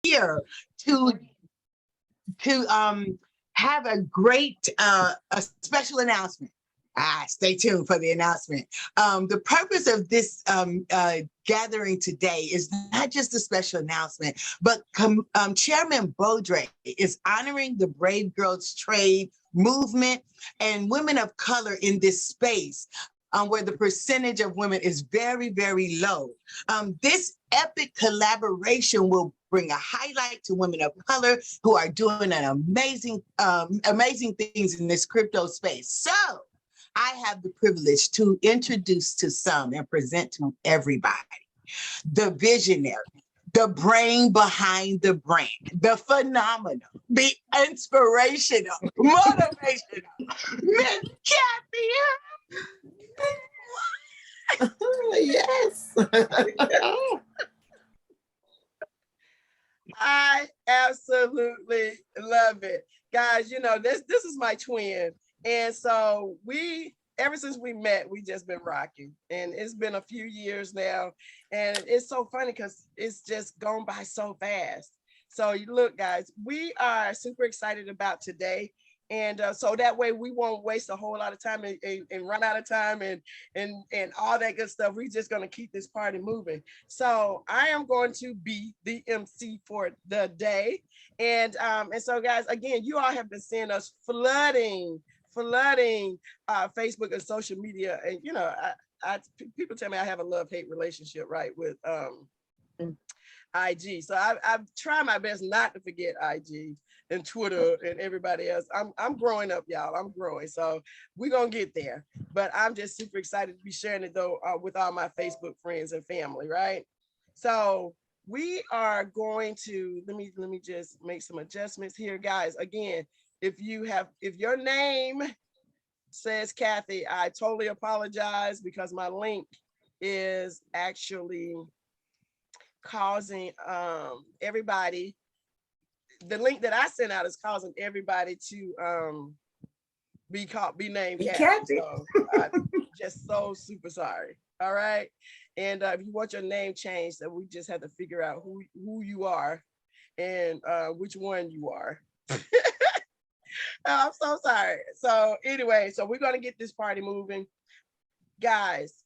here to have a great a special announcement. Stay tuned for the announcement. The purpose of this gathering today is not just a special announcement, but Chairman Beaudre is honoring the Brave Girls Trade movement and women of color in this space. Where the percentage of women is very, very low. This epic collaboration will bring a highlight to women of color who are doing an amazing things in this crypto space. So I have the privilege to introduce to some and present to everybody the visionary, the brain behind the brand, the phenomenal, the inspirational, motivational, Miss Kathy. Yes. I absolutely love it. Guys, you know, this is my twin. And so ever since we met, we just been rocking. And it's been a few years now. And it's so funny because it's just gone by so fast. So you look, guys, we are super excited about today. And so that way we won't waste a whole lot of time and run out of time and all that good stuff. We're just going to keep this party moving. So I am going to be the MC for the day. And so, guys, again, you all have been seeing us flooding Facebook and social media. And, you know, people tell me I have a love-hate relationship, right, with IG. So I've tried my best not to forget IG and Twitter and everybody else. I'm growing up, y'all. I'm growing. So we're going to get there. But I'm just super excited to be sharing it, though, with all my Facebook friends and family, right? So we are going to, let me just make some adjustments here, guys. Again, if your name says Kathy, I totally apologize because my link is actually causing everybody, the link that I sent out is causing everybody to be named Kathy. So I'm just so super sorry. All right. And if you want your name changed, then we just have to figure out who you are and which one you are. I'm so sorry. So anyway, so we're going to get this party moving. Guys,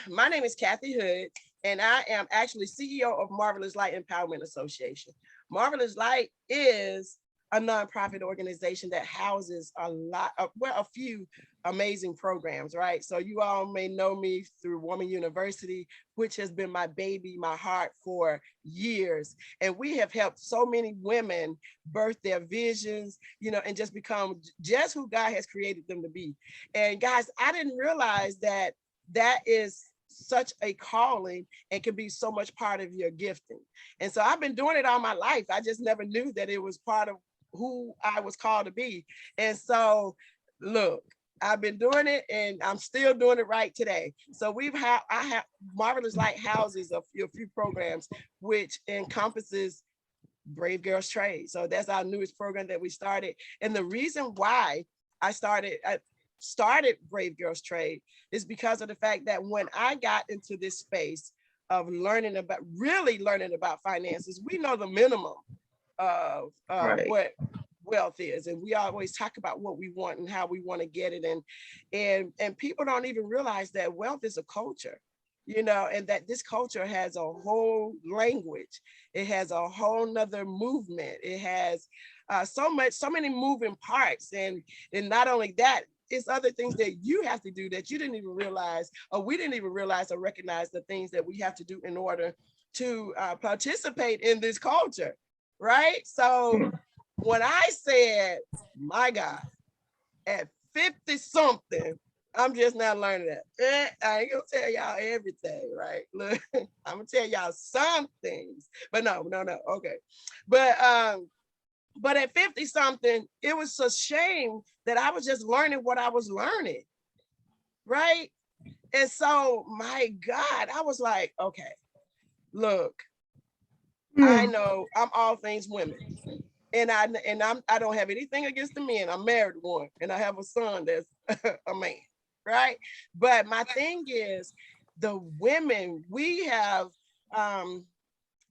my name is Kathy Hood, and I am actually CEO of Marvelous Light Empowerment Association. Marvelous Light is a nonprofit organization that houses a few amazing programs, right? So you all may know me through Woman University, which has been my baby, my heart for years. And we have helped so many women birth their visions, you know, and just become just who God has created them to be. And guys, I didn't realize that is such a calling and can be so much part of your gifting. And so I've been doing it all my life. I just never knew that it was part of who I was called to be. And so look, I've been doing it and I'm still doing it right today. So I have Marvelous Light houses a few programs, which encompasses Brave Girls Trade. So that's our newest program that we started. And the reason why I started Brave Girls Trade is because of the fact that when I got into this space of really learning about finances, we know the minimum of what wealth is, and we always talk about what we want and how we want to get it, and people don't even realize that wealth is a culture, you know, and that this culture has a whole language. It has a whole nother movement. It has so many moving parts, and not only that, it's other things that you have to do that you didn't even realize, or we didn't even realize or recognize the things that we have to do in order to participate in this culture, right? So when I said, my God, at 50 something, I'm just not learning that. I ain't gonna tell y'all everything, right? Look, I'm gonna tell y'all some things, but no, okay. But at 50 something, it was a shame that I was just learning what I was learning, right? And so, my God, I was like, okay, look, I know I'm all things women. And I don't have anything against the men. I'm married one, and I have a son that's a man, right? But my thing is, the women, we have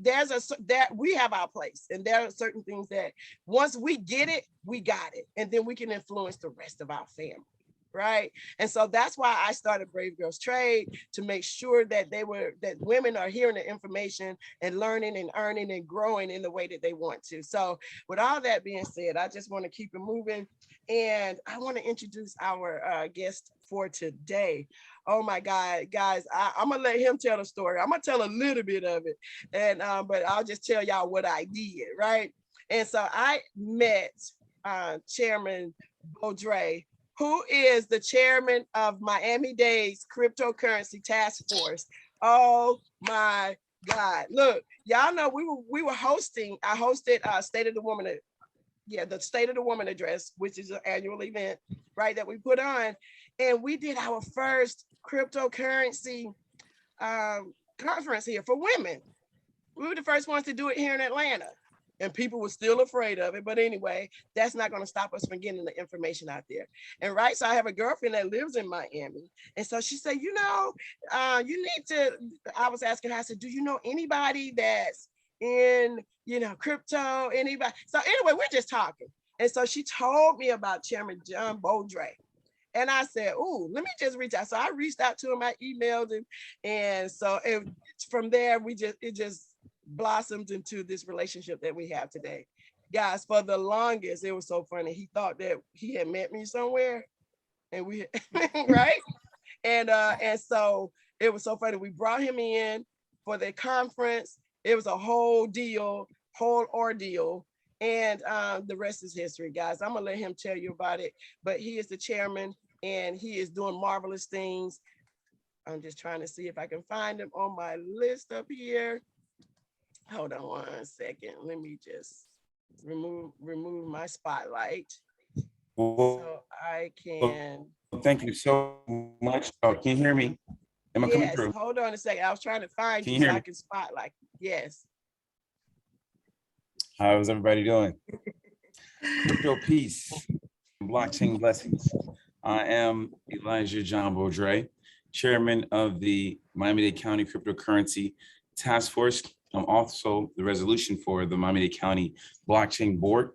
that we have our place, and there are certain things that once we get it, we got it, and then we can influence the rest of our family, right? And so that's why I started Brave Girls Trade, to make sure that that women are hearing the information and learning and earning and growing in the way that they want to. So with all that being said, I just want to keep it moving, and I want to introduce our guest for today. Oh my God, guys, I'm gonna let him tell the story. I'm gonna tell a little bit of it, and but I'll just tell y'all what I did, right? And so I met Chairman Baudre, who is the chairman of Miami-Dade's cryptocurrency task force. Oh my God! Look, y'all know we were hosting. I hosted State of the Woman. Yeah, the State of the Woman address, which is an annual event, right, that we put on, and we did our first cryptocurrency conference here for women. We were the first ones to do it here in Atlanta, and people were still afraid of it. But anyway, that's not going to stop us from getting the information out there. And right, so I have a girlfriend that lives in Miami, and so she said, you need to. I was asking her, I said, do you know anybody that's in crypto? Anybody? So anyway, we're just talking, and so she told me about Chairman John Baudre. And I said, "Ooh, let me just reach out." So I reached out to him, I emailed him, and so from there it just blossomed into this relationship that we have today. Guys, for the longest, it was so funny. He thought that he had met me somewhere, and we right, and so it was so funny. We brought him in for the conference. It was a whole ordeal. And the rest is history, guys. I'm gonna let him tell you about it. But he is the chairman, and he is doing marvelous things. I'm just trying to see if I can find him on my list up here. Hold on 1 second. Let me just remove my spotlight so I can. Thank you so much. Oh, can you hear me? Am I coming Yes. through? Hold on a second. I was trying to find Can you you so hear I me? can spotlight. Yes. How's everybody doing? Crypto peace, blockchain blessings. I am Elijah John Baudre, chairman of the Miami-Dade County Cryptocurrency Task Force. I'm also the resolution for the Miami-Dade County Blockchain Board.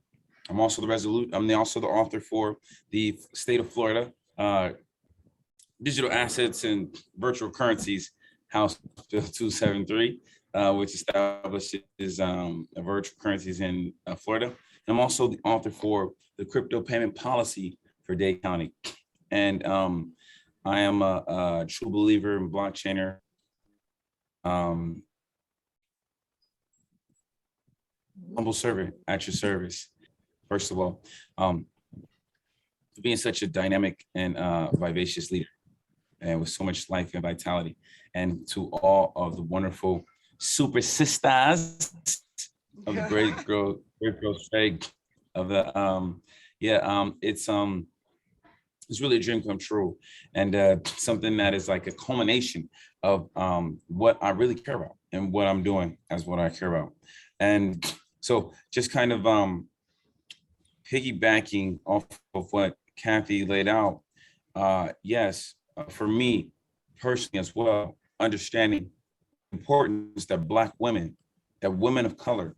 I'm also the author for the state of Florida Digital Assets and Virtual Currencies House Bill 273, which establishes virtual currencies in Florida. And I'm also the author for the crypto payment policy for Dade County. And I am a true believer in blockchainer. Humble servant at your service. First of all, for being such a dynamic and vivacious leader, and with so much life and vitality, and to all of the wonderful super sisters of the Great Girls Trade of the it's really a dream come true, and something that is like a culmination of what I really care about and what I'm doing as what I care about. And so just kind of piggybacking off of what Kathy laid out, yes, for me personally as well, understanding the importance that Black women, that women of color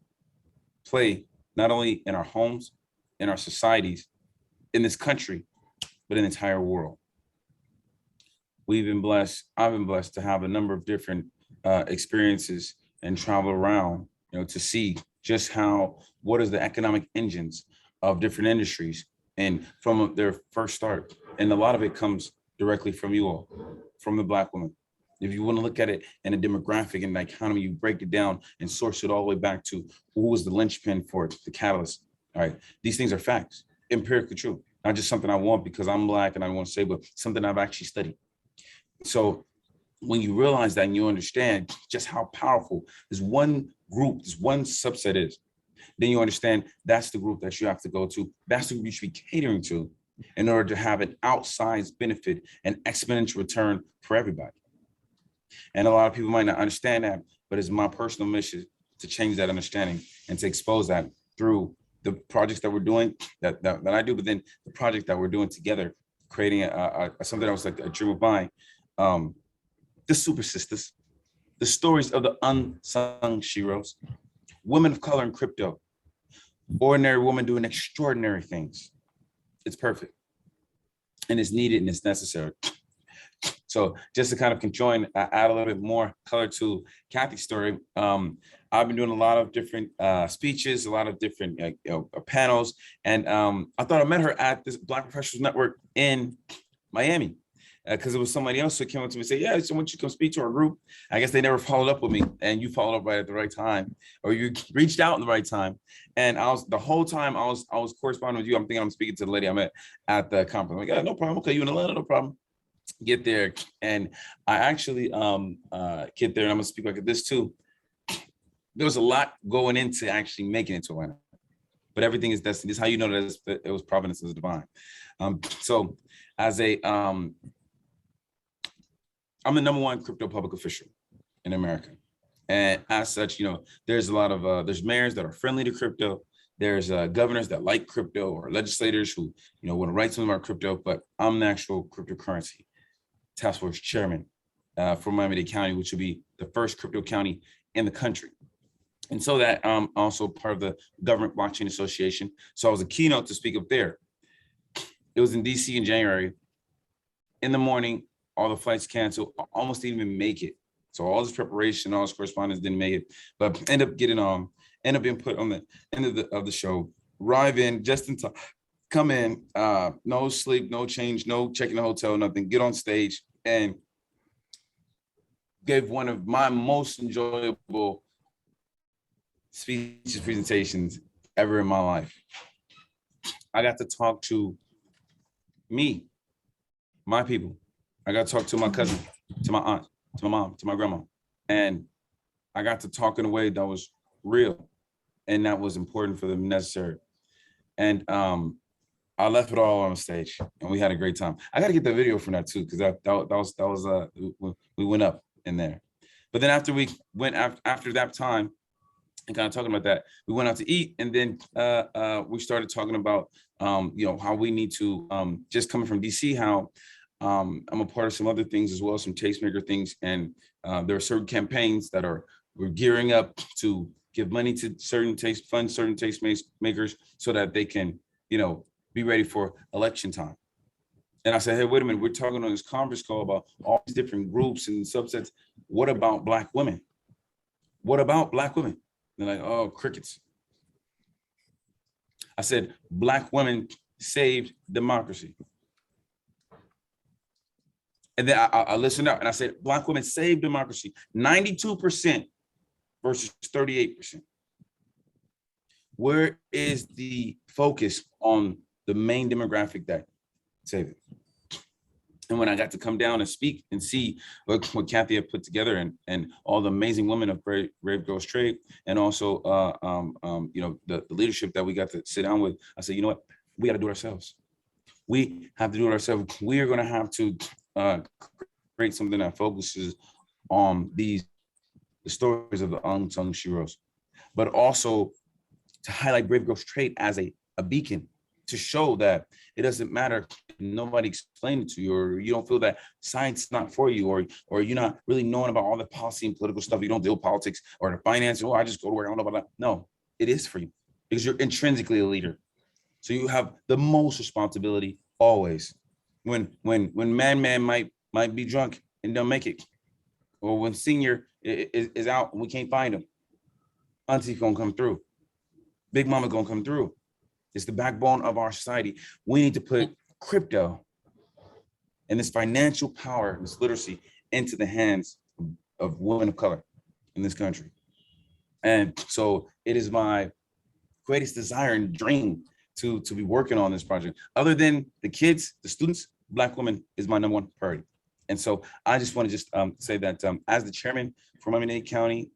play not only in our homes, in our societies, in this country, but in the entire world. I've been blessed to have a number of different experiences and travel around, to see just what is the economic engines of different industries and from their first start. And a lot of it comes directly from you all, from the Black woman. If you want to look at it in a demographic and the economy, you break it down and source it all the way back to who was the linchpin for it, the catalyst. All right, these things are facts, empirically true, not just something I want because I'm Black and I want to say, but something I've actually studied. So when you realize that and you understand just how powerful this one group, this one subset is, then you understand that's the group that you have to go to. That's the group you should be catering to in order to have an outsized benefit and exponential return for everybody. And a lot of people might not understand that, but it's my personal mission to change that understanding and to expose that through the projects that we're doing, that I do, but then the project that we're doing together, creating something that was like a dream of mine, the Super Sistas. the stories of the unsung Sheroes, women of color in crypto, ordinary women doing extraordinary things. It's perfect. And it's needed and it's necessary. So just to kind of conjoin, add a little bit more color to Kathy's story. I've been doing a lot of different speeches, a lot of different panels. And I thought I met her at this Black Professionals Network in Miami. Because it was somebody else who came up to me and said, yeah, so I want you to come speak to our group. I guess they never followed up with me, and you followed up right at the right time, or you reached out in the right time. And the whole time I was corresponding with you. I'm thinking I'm speaking to the lady I met at the conference. I'm like, yeah, no problem. Okay, you in Atlanta, no problem. Get there. And I actually get there, and I'm gonna speak like this too. There was a lot going into actually making it to Atlanta, but everything is destiny. This is how you know that it was providence, it was divine. So as a I'm the #1 crypto public official in America. And as such, there's a lot of, there's mayors that are friendly to crypto. There's governors that like crypto, or legislators who, want to write something about crypto, but I'm the actual cryptocurrency task force chairman for Miami-Dade County, which will be the first crypto county in the country. And so that I'm also part of the Government Blockchain Association. So I was a keynote to speak up there. It was in DC in January. In the morning, all the flights canceled, almost didn't even make it. So all this preparation, all this correspondence didn't make it, but end up being put on the end of the show, arrive in just in time, come in, no sleep, no change, no checking the hotel, nothing, get on stage, and gave one of my most enjoyable speeches, presentations ever in my life. I got to talk to my people. I got to talk to my cousin, to my aunt, to my mom, to my grandma. And I got to talk in a way that was real and that was important for them, necessary. And I left it all on stage and we had a great time. I got to get the video from that too, because that was we went up in there. But then after we went after that time and kind of talking about that, we went out to eat, and then we started talking about how we need to just coming from DC, how I'm a part of some other things as well, some tastemaker things. And there are certain campaigns that we're gearing up to give money to certain taste makers so that they can, be ready for election time. And I said, hey, wait a minute, we're talking on this conference call about all these different groups and subsets. What about Black women? What about Black women? They're like, oh, crickets. I said, Black women saved democracy. And then I listened up and I said, Black women saved democracy, 92% versus 38%. Where is the focus on the main demographic that saved it? And when I got to come down and speak and see what Kathy had put together and all the amazing women of Brave Girls Trade, and also the leadership that we got to sit down with, I said, you know what, we got to do it ourselves. We have to do it ourselves. We are going to have to create something that focuses on the stories of the unsung Sheroes, but also to highlight Brave Girls Trade as a beacon, to show that it doesn't matter if nobody explained it to you, or you don't feel that science is not for you, or you're not really knowing about all the policy and political stuff. You don't deal with politics or the finance. I just go to work. I don't know about that. No, it is for you because you're intrinsically a leader. So you have the most responsibility always. When man might be drunk and don't make it, or when senior is out and we can't find him, auntie's gonna come through, big mama gonna come through. It's the backbone of our society. We need to put crypto and this financial power, this literacy, into the hands of women of color in this country. And so it is my greatest desire and dream to be working on this project. Other than the kids, the students, Black women is my #1 priority. And so I just want to just say that as the chairman for Miami-Dade County,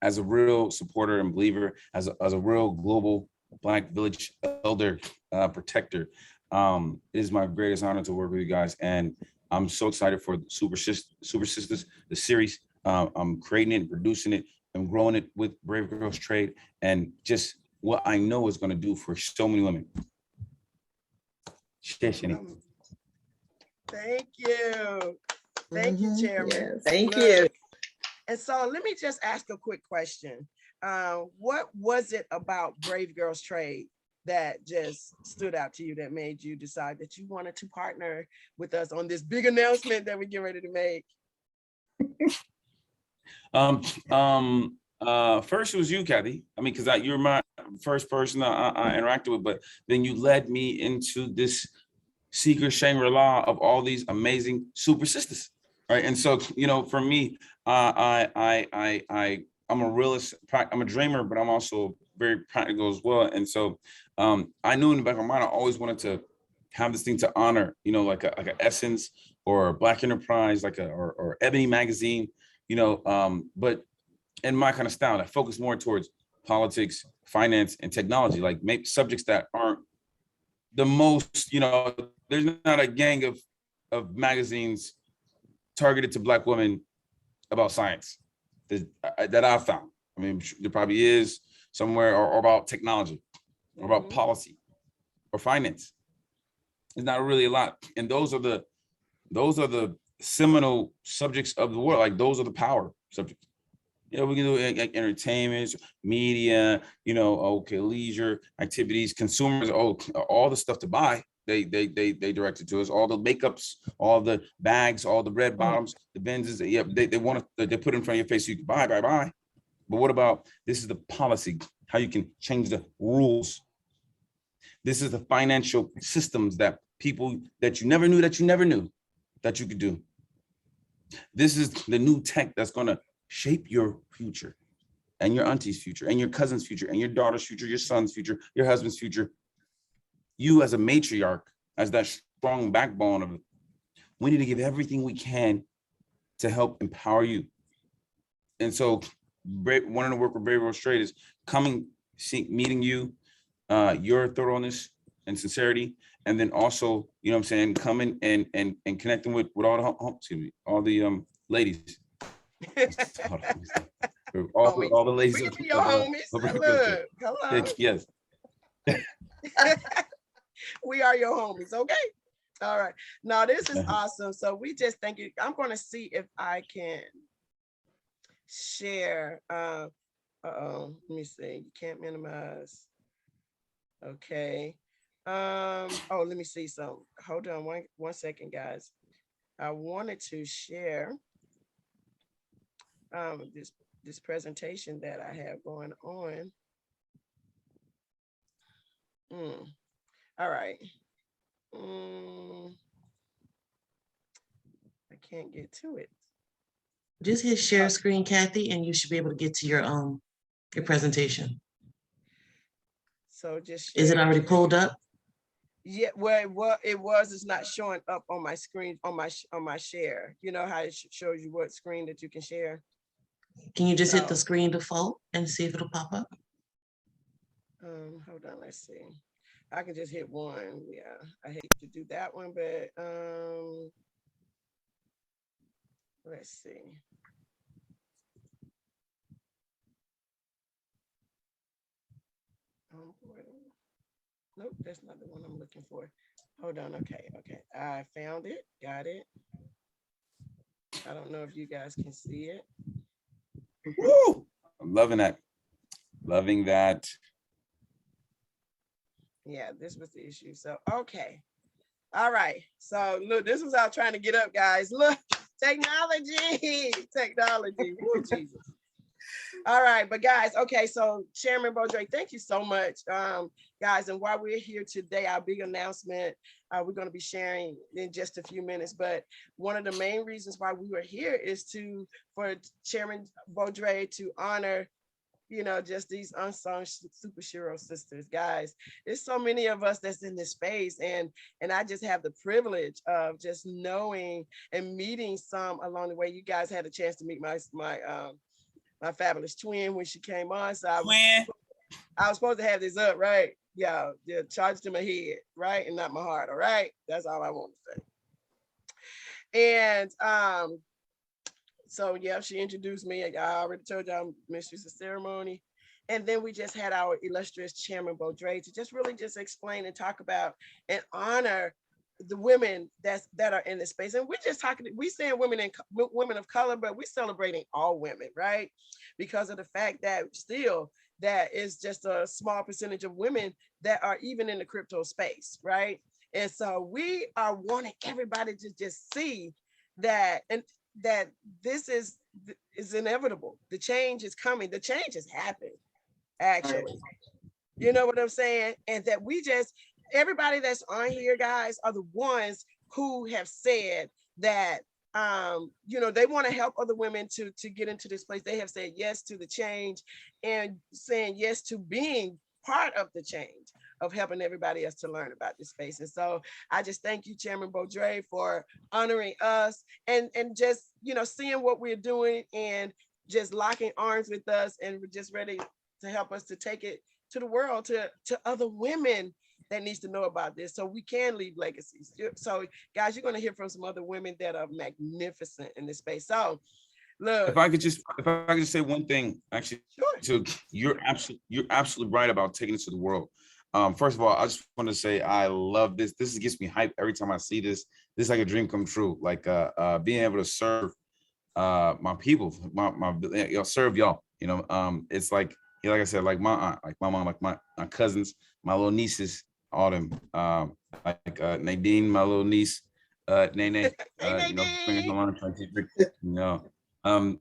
as a real supporter and believer, as a real global Black village elder protector, it is my greatest honor to work with you guys. And I'm so excited for Super Sistas, the series. I'm creating it, producing it, and growing it with Brave Girls Trade, and just what I know is going to do for so many women. Thank you. Thank you, Mhm, Chairman. yes. Thank Look, you. And so let me just ask a quick question. What was it about Brave Girls Trade that just stood out to you that made you decide that you wanted to partner with us on this big announcement that we get ready to make? First it was you, Kathy. I mean, because you're my first person I interacted with, but then you led me into this secret Shangri-La of all these amazing super sisters, right? And so, for me, I'm a realist. I'm a dreamer, but I'm also very practical as well. And so, I knew in the back of my mind, I always wanted to have this thing to honor, like a Essence or Black Enterprise, or Ebony magazine, but in my kind of style, I focus more towards politics, finance, and technology, like maybe subjects that aren't the most, there's not a gang of magazines targeted to Black women about science that I've found. I mean, there probably is somewhere, or about technology, or about policy, or finance. There's not really a lot, and those are the seminal subjects of the world. Like those are the power subjects. We can do like entertainment, media, okay, leisure activities, consumers, all the stuff to buy. They directed to us, all the makeups, all the bags, all the red bottoms, the Benzes. Yeah, they want to, they put it in front of your face so you can buy. But what about, this is the policy, how you can change the rules. This is the financial systems that people that you never knew that you could do. This is the new tech that's going to shape your future, and your auntie's future, and your cousin's future, and your daughter's future, your son's future, your husband's future. You as a matriarch, as that strong backbone of it, we need to give everything we can to help empower you. And so wanting to work with Brave Girls Trade is meeting you, your thoroughness and sincerity, and then also, coming and connecting with all the ladies. all the ladies. We can be your homies. Look, hello. Yes. We are your homies, okay? All right. Now this is awesome. So we just thank you. I'm going to see if I can share. Let me see. You can't minimize. Okay. Let me see some. Hold on one second, guys. I wanted to share this presentation that I have going on. All right. I can't get to it. Just hit share screen, Kathy, and you should be able to get to your presentation. So just is it already pulled up? Yeah, well, it was. It's not showing up on my screen on my share. You know how it shows you what screen that you can share. Can you just hit the screen default and see if it'll pop up? Hold on, let's see. I can just hit one. Yeah, I hate to do that one, but let's see. Nope, that's not the one I'm looking for. Hold on. Okay. I found it. Got it. I don't know if you guys can see it. Woo! I'm loving that. Loving that. Yeah, this was the issue. So, okay. All right. So, look, this was out trying to get up, guys. Look, technology. Woo, Jesus. All right, but guys, okay, so Chairman Beaudre, thank you so much, guys. And while we're here today, our big announcement, we're going to be sharing in just a few minutes. But one of the main reasons why we were here is for Chairman Beaudre to honor, just these unsung super Sheroes sisters, guys. There's so many of us that's in this space, and I just have the privilege of just knowing and meeting some along the way. You guys had a chance to meet my fabulous twin when she came on. So I was supposed to have this up, right? Yeah, charged to my head, right? And not my heart, all right? That's all I want to say. And so yeah, she introduced me. I already told you I'm mistress of ceremony. And then we just had our illustrious Chairman Beaudre to just really just explain and talk about and honor the women that are in this space. And we're just talking, we saying women of color, but we're celebrating all women, right? Because of the fact that still that is just a small percentage of women that are even in the crypto space, right? And so we are wanting everybody to just see that, and that this is inevitable. The change is coming. The change has happened, actually. You know what I'm saying? And that we just, everybody that's on here, guys, are the ones who have said that you know, they want to help other women to get into this place. They have said yes to the change and saying yes to being part of the change of helping everybody else to learn about this space. And so I just thank you, Chairman Beaudre, for honoring us and just, you know, seeing what we're doing and just locking arms with us, and we're just ready to help us to take it to the world, to other women that needs to know about this, so we can leave legacies. So guys, you're going to hear from some other women that are magnificent in this space. So look, If I could just say one thing, actually, sure. you're absolutely right about taking it to the world. First of all, I just want to say I love this. This gets me hyped every time I see this. This is like a dream come true. Like being able to serve my people, serve y'all. You know, it's like, yeah, like I said, like my aunt, like my mom, like my cousins, my little nieces, all them, like Nadine, my little niece, Nene, Hey, you know, bringing Nadine. her on, trying to teach her, you know, um,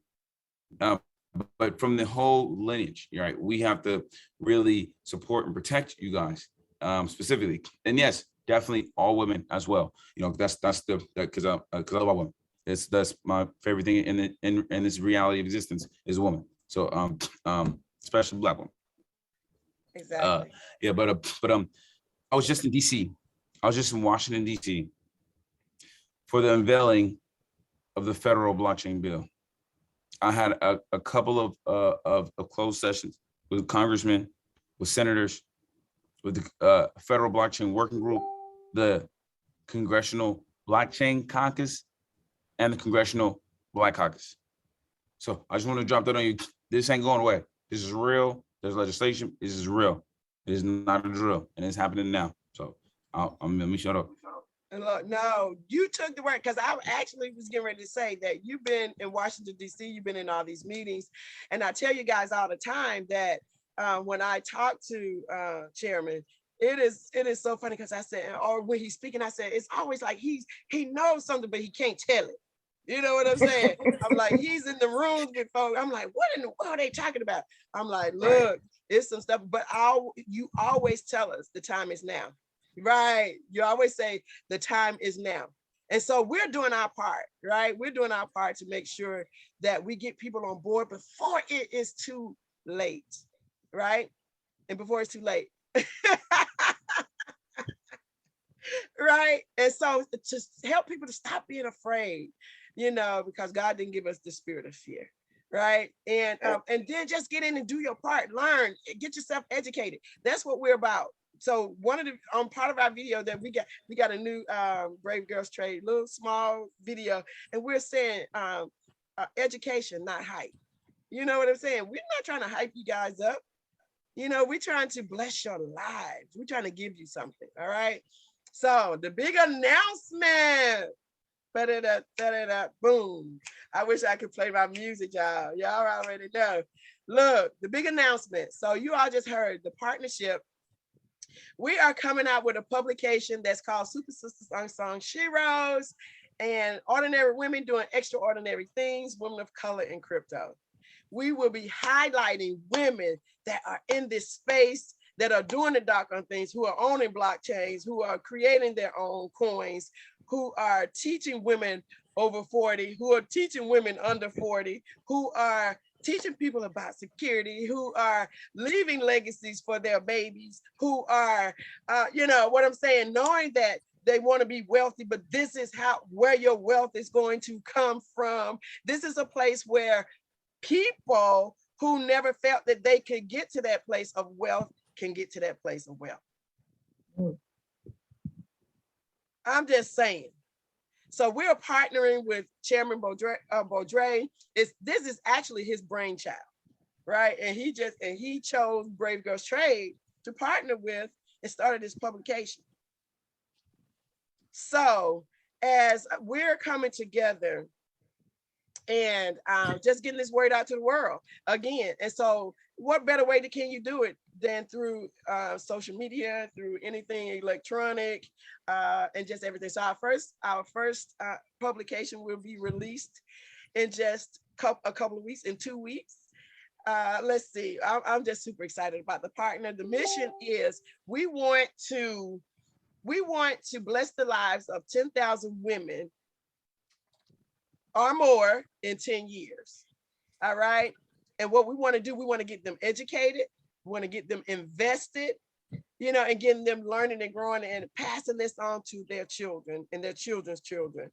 but from the whole lineage, right, we have to really support and protect you guys, specifically, and yes, definitely all women as well. You know, that's the because I love women. That's my favorite thing in this reality of existence is a woman. So especially Black women. Exactly. Yeah, but I was just in DC. I was just in Washington DC for the unveiling of the federal blockchain bill. I had a couple of closed sessions with congressmen, with senators, with the federal blockchain working group, the Congressional Blockchain Caucus, and the Congressional Black Caucus. So I just want to drop that on you. This ain't going away. This is real. There's legislation. This is real. It is not a drill, and it's happening now. So let me shut up. And look, no, you took the word, because I actually was getting ready to say that you've been in Washington, D.C., you've been in all these meetings. And I tell you guys all the time that when I talk to Chairman, it is so funny, because I said, or when he's speaking, I said, it's always like he knows something, but he can't tell it. You know what I'm saying? I'm like, he's in the rooms with folks. I'm like, what in the world are they talking about? I'm like, look, it's some stuff, but you always tell us the time is now. Right. You always say the time is now. And so we're doing our part, right? We're doing our part to make sure that we get people on board before it is too late, right? And before it's too late. Right. And so to help people to stop being afraid, you know, because God didn't give us the spirit of fear. Right. And then just get in and do your part, learn, get yourself educated. That's what we're about. So one of the part of our video that we got a new Brave Girls Trade, little small video, and we're saying education, not hype. You know what I'm saying? We're not trying to hype you guys up. You know, we're trying to bless your lives. We're trying to give you something. All right. So the big announcement. Boom. I wish I could play my music, y'all. Y'all already know. Look, the big announcement. So you all just heard the partnership. We are coming out with a publication that's called Super Sistas, Unsung, Sheroes, and ordinary women doing extraordinary things, women of color in crypto. We will be highlighting women that are in this space, that are doing the dark on things, who are owning blockchains, who are creating their own coins, who are teaching women over 40, who are teaching women under 40, who are teaching people about security, who are leaving legacies for their babies, who are, you know what I'm saying, knowing that they want to be wealthy, but this is where your wealth is going to come from. This is a place where people who never felt that they could get to that place of wealth can get to that place of wealth. I'm just saying. So we're partnering with Chairman Beaudre. This is actually his brainchild, right? And he chose Brave Girls Trade to partner with and started this publication. So as we're coming together and just getting this word out to the world again. And so what better way can you do it than through social media, through anything electronic, and just everything. So our first publication will be released in just a couple of weeks, in 2 weeks. Let's see, I'm just super excited about the partner. The mission is we want to bless the lives of 10,000 women or more in 10 years. All right. And what we want to do, we want to get them educated. We want to get them invested, and getting them learning and growing and passing this on to their children and their children's children.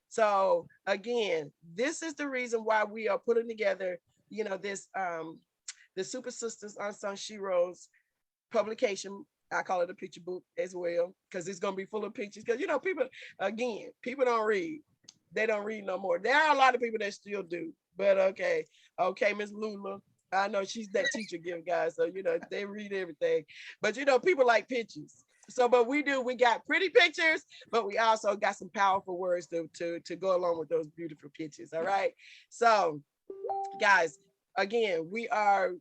So again, this is the reason why we are putting together, this, the Super Sistas Unsung Sheroes publication. I call it a picture book as well, because it's going to be full of pictures. Because, people don't read. They don't read no more. There are a lot of people that still do, but okay, Miss Lula, I know she's that teacher gift guy, so they read everything. But people like pictures. So, but we got pretty pictures, but we also got some powerful words to go along with those beautiful pictures. All right. So, guys, again, we are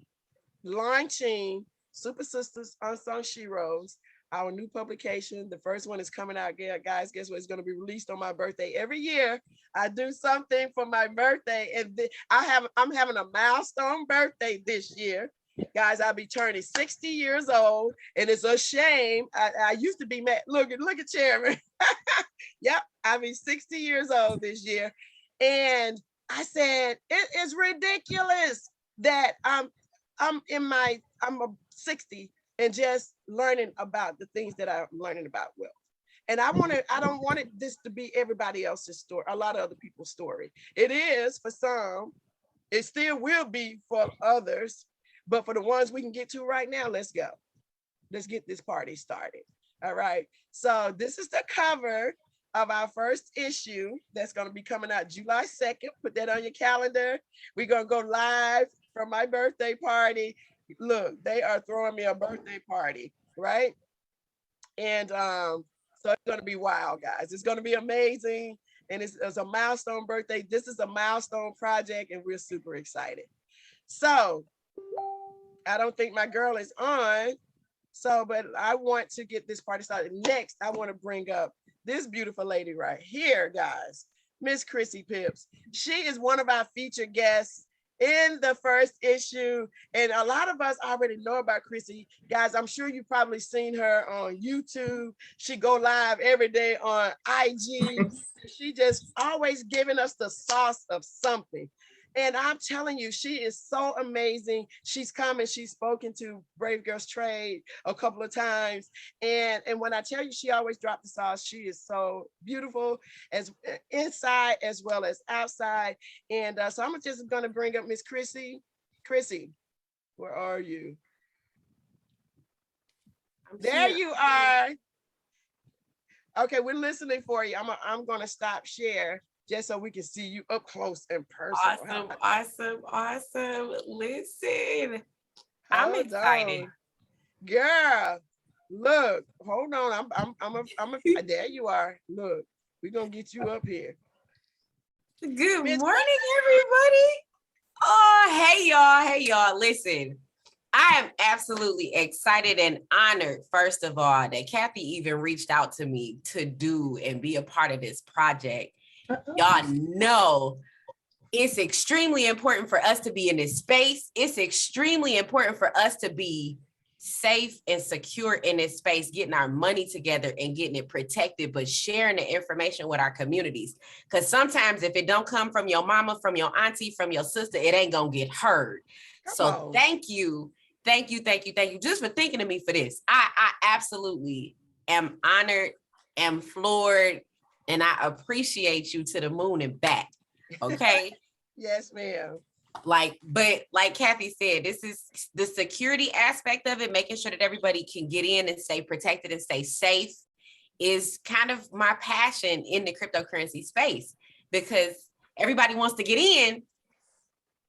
launching Super Sistas Unsung Sheroes, our new publication. The first one is coming out, guys. Guess what? It's going to be released on my birthday. Every year, I do something for my birthday, and I'm having a milestone birthday this year, guys. I'll be turning 60 years old, and it's a shame. I used to be mad. Look at Chairman. Yep, I'll be 60 years old this year, and I said it is ridiculous that I'm 60 and just learning about the things that I'm learning about wealth. And I don't want this to be everybody else's story, a lot of other people's story. It is for some, it still will be for others, but for the ones we can get to right now, let's go. Let's get this party started. All right. So this is the cover of our first issue that's going to be coming out July 2nd. Put that on your calendar. We're going to go live from my birthday party. Look, they are throwing me a birthday party, right? And so it's going to be wild, guys. It's going to be amazing. And it's a milestone birthday. This is a milestone project, and we're super excited. So I don't think my girl is on. So, but I want to get this party started. Next, I want to bring up this beautiful lady right here, guys, Miss Chrissy Pips. She is one of our featured guests in the first issue. And a lot of us already know about Chrissy. Guys, I'm sure you've probably seen her on YouTube. She go live every day on IG. She just always giving us the sauce of something. And I'm telling you, she is so amazing. She's come and she's spoken to Brave Girls Trade a couple of times. And when I tell you, she always dropped the sauce. She is so beautiful, as inside as well as outside. And so I'm just going to bring up Miss Chrissy. Chrissy, where are you? There you are. Okay, we're listening for you. I'm going to stop share just so we can see you up close and personal. Awesome. Listen, I'm excited. Girl, look, hold on. There you are. Look, we're going to get you up here. Good morning, everybody. Oh, hey, y'all. Listen, I am absolutely excited and honored, first of all, that Kathy even reached out to me to do and be a part of this project. Y'all know it's extremely important for us to be in this space. It's extremely important for us to be safe and secure in this space, getting our money together and getting it protected, but sharing the information with our communities. Because sometimes if it don't come from your mama, from your auntie, from your sister, it ain't gonna get heard. So thank you just for thinking of me for this. I absolutely am honored, am floored, and I appreciate you to the moon and back. Okay. Yes, ma'am. But like Kathy said, this is the security aspect of it, making sure that everybody can get in and stay protected and stay safe is kind of my passion in the cryptocurrency space, because everybody wants to get in,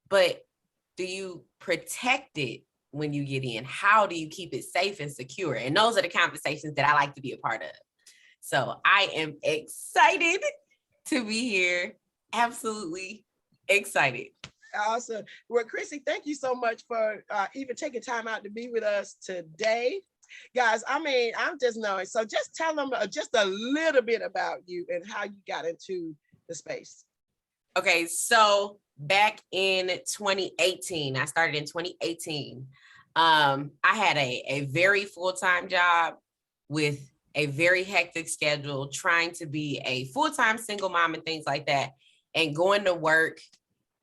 but do you protect it when you get in? How do you keep it safe and secure? And those are the conversations that I like to be a part of. So I am excited to be here. Absolutely excited. Awesome. Well, Chrissy, thank you so much for even taking time out to be with us today. Guys, I mean, I'm just knowing. So just tell them just a little bit about you and how you got into the space. Okay, so back in 2018, I started in 2018. I had a very full-time job with a very hectic schedule, trying to be a full-time single mom and things like that, and going to work,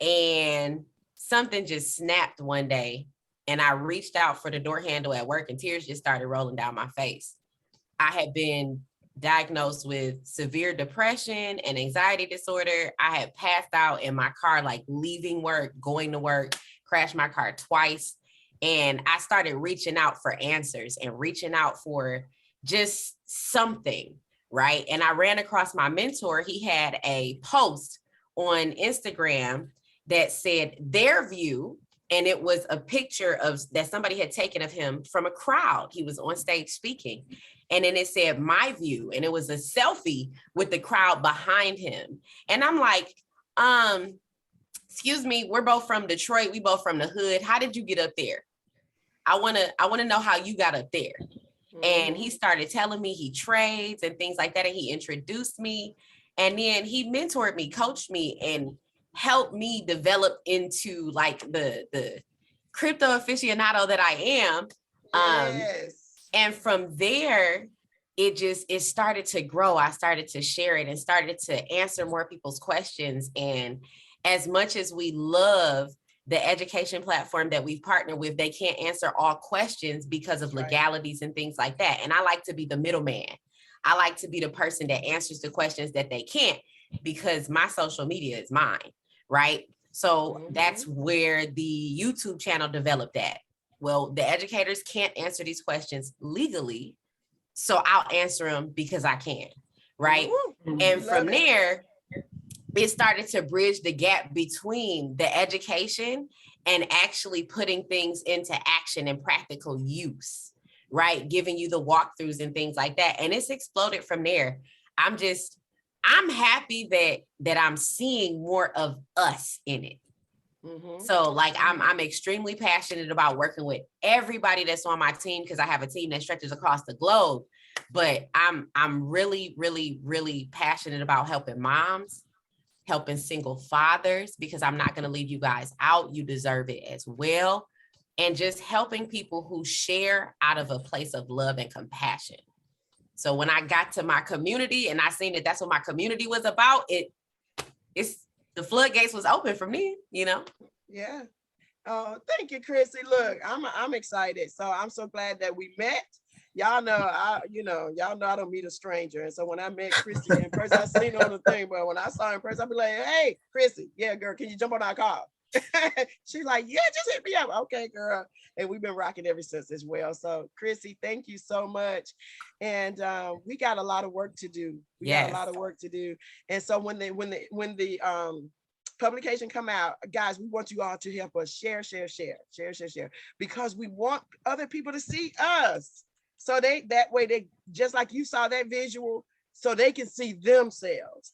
and something just snapped one day, and I reached out for the door handle at work, and tears just started rolling down my face. I had been diagnosed with severe depression and anxiety disorder. I had passed out in my car, like leaving work, going to work, crashed my car twice. And I started reaching out for answers and reaching out for just something, right? And I ran across my mentor. He had a post on Instagram that said their view, and it was a picture of that somebody had taken of him from a crowd. He was on stage speaking. And then it said my view, and it was a selfie with the crowd behind him. And I'm like, excuse me, we're both from Detroit. We both from the hood. How did you get up there? I wanna know how you got up there. And he started telling me he trades and things like that. And he introduced me. And then he mentored me, coached me, and helped me develop into like the crypto aficionado that I am. Yes. And from there, it started to grow. I started to share it and started to answer more people's questions. And as much as we love the education platform that we've partnered with, they can't answer all questions because of legalities and things like that. And I like to be the middleman. I like to be the person that answers the questions that they can't, because my social media is mine, right? So that's where the YouTube channel developed at. Well, the educators can't answer these questions legally, so I'll answer them because I can, right? And from there, it started to bridge the gap between the education and actually putting things into action and practical use, right? Giving you the walkthroughs and things like that. And it's exploded from there. I'm happy that I'm seeing more of us in it. So like I'm extremely passionate about working with everybody that's on my team, because I have a team that stretches across the globe. But I'm really, really, really passionate about helping moms, helping single fathers, because I'm not going to leave you guys out. You deserve it as well. And just helping people who share out of a place of love and compassion. So when I got to my community and I seen that that's what my community was about, it's the floodgates was open for me, you know? Yeah. Oh, thank you, Chrissy. Look, I'm excited. So I'm so glad that we met. Y'all know I don't meet a stranger. And so when I met Chrissy in person, I seen her on the thing, but when I saw her in person, I'd be like, hey, Chrissy, yeah, girl, can you jump on our call? She's like, yeah, just hit me up. Okay, girl. And we've been rocking ever since as well. So Chrissy, thank you so much. And we got a lot of work to do. We got a lot of work to do. And so when the publication come out, guys, we want you all to help us share, because we want other people to see us. So that way they, just like you saw that visual, so they can see themselves.